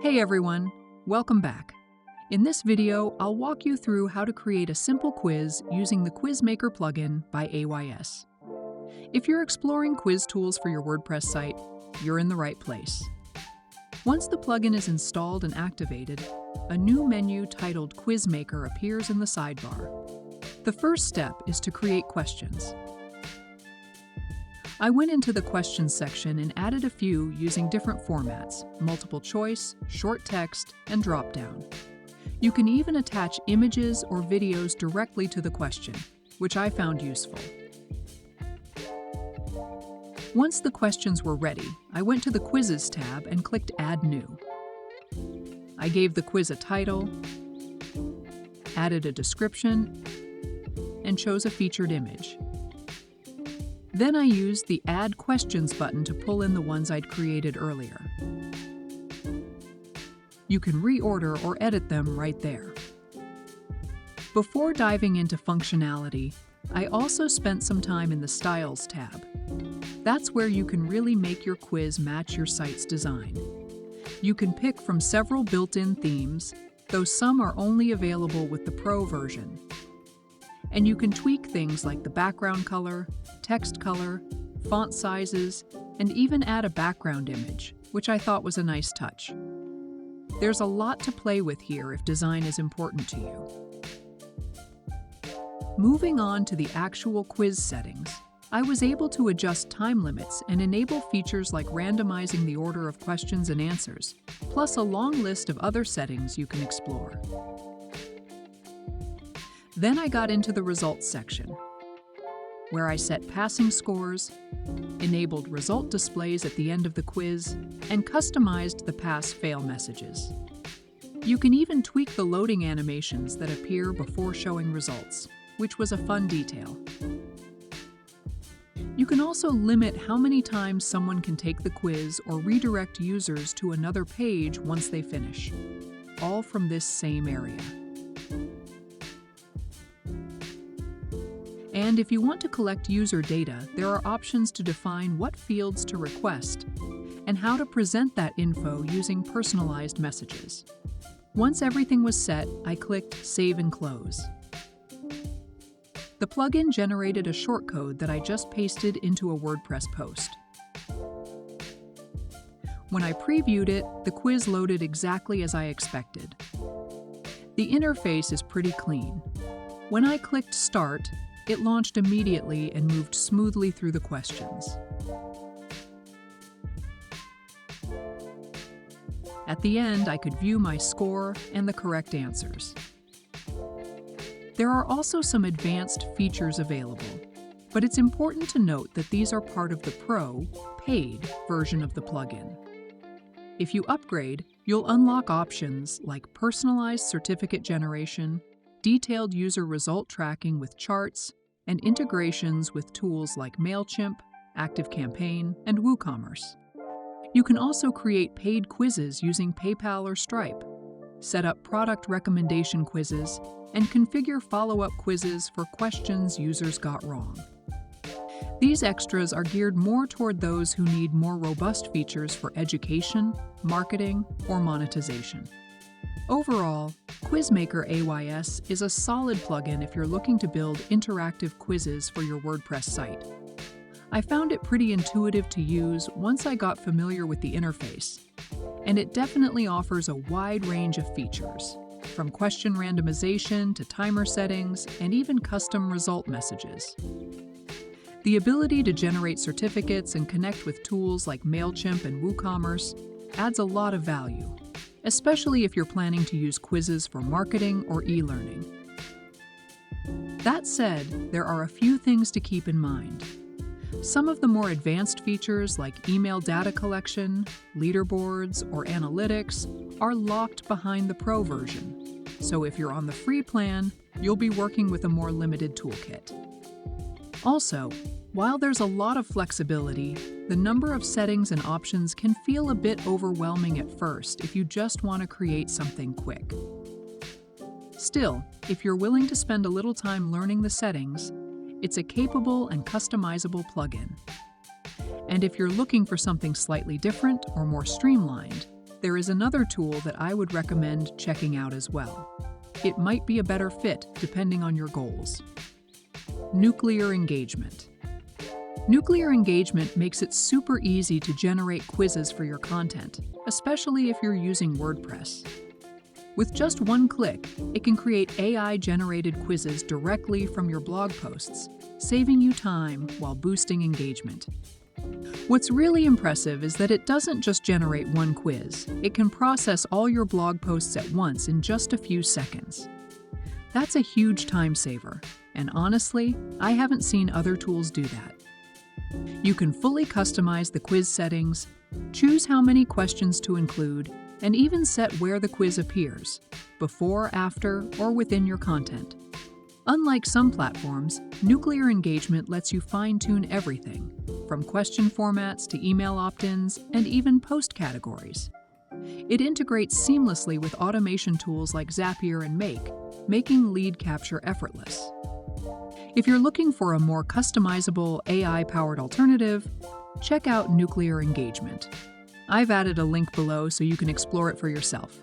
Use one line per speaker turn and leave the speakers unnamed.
Hey everyone, welcome back. In this video, I'll walk you through how to create a simple quiz using the Quiz Maker plugin by AYS. If you're exploring quiz tools for your WordPress site, you're in the right place. Once the plugin is installed and activated, a new menu titled Quiz Maker appears in the sidebar. The first step is to create questions. I went into the questions section and added a few using different formats: multiple choice, short text, and drop-down. You can even attach images or videos directly to the question, which I found useful. Once the questions were ready, I went to the Quizzes tab and clicked Add New. I gave the quiz a title, added a description, and chose a featured image. Then I used the Add Questions button to pull in the ones I'd created earlier. You can reorder or edit them right there. Before diving into functionality, I also spent some time in the Styles tab. That's where you can really make your quiz match your site's design. You can pick from several built-in themes, though some are only available with the Pro version. And you can tweak things like the background color, text color, font sizes, and even add a background image, which I thought was a nice touch. There's a lot to play with here if design is important to you. Moving on to the actual quiz settings, I was able to adjust time limits and enable features like randomizing the order of questions and answers, plus a long list of other settings you can explore. Then I got into the results section, where I set passing scores, enabled result displays at the end of the quiz, and customized the pass-fail messages. You can even tweak the loading animations that appear before showing results, which was a fun detail. You can also limit how many times someone can take the quiz or redirect users to another page once they finish, all from this same area. And if you want to collect user data, there are options to define what fields to request and how to present that info using personalized messages. Once everything was set, I clicked Save and Close. The plugin generated a shortcode that I just pasted into a WordPress post. When I previewed it, the quiz loaded exactly as I expected. The interface is pretty clean. When I clicked Start, it launched immediately and moved smoothly through the questions. At the end, I could view my score and the correct answers. There are also some advanced features available, but it's important to note that these are part of the Pro, paid version of the plugin. If you upgrade, you'll unlock options like personalized certificate generation, detailed user result tracking with charts, and integrations with tools like MailChimp, ActiveCampaign, and WooCommerce. You can also create paid quizzes using PayPal or Stripe, set up product recommendation quizzes, and configure follow-up quizzes for questions users got wrong. These extras are geared more toward those who need more robust features for education, marketing, or monetization. Overall, Quiz Maker AYS is a solid plugin if you're looking to build interactive quizzes for your WordPress site. I found it pretty intuitive to use once I got familiar with the interface, and it definitely offers a wide range of features, from question randomization to timer settings and even custom result messages. The ability to generate certificates and connect with tools like MailChimp and WooCommerce adds a lot of value, especially if you're planning to use quizzes for marketing or e-learning. That said, there are a few things to keep in mind. Some of the more advanced features like email data collection, leaderboards, or analytics are locked behind the Pro version. So if you're on the free plan, you'll be working with a more limited toolkit. Also, while there's a lot of flexibility, the number of settings and options can feel a bit overwhelming at first if you just want to create something quick. Still, if you're willing to spend a little time learning the settings, it's a capable and customizable plugin. And if you're looking for something slightly different or more streamlined, there is another tool that I would recommend checking out as well. It might be a better fit depending on your goals. Nuclear engagement. Nuclear engagement makes it super easy to generate quizzes for your content, especially if you're using WordPress. With just one click, it can create AI-generated quizzes directly from your blog posts, saving you time while boosting engagement. What's really impressive is that it doesn't just generate one quiz, it can process all your blog posts at once in just a few seconds. That's a huge time saver, and honestly, I haven't seen other tools do that. You can fully customize the quiz settings, choose how many questions to include, and even set where the quiz appears, before, after, or within your content. Unlike some platforms, Nuclear Engagement lets you fine-tune everything, from question formats to email opt-ins and even post categories. It integrates seamlessly with automation tools like Zapier and Make, making lead capture effortless. If you're looking for a more customizable AI-powered alternative, check out Nuclear Engagement. I've added a link below so you can explore it for yourself.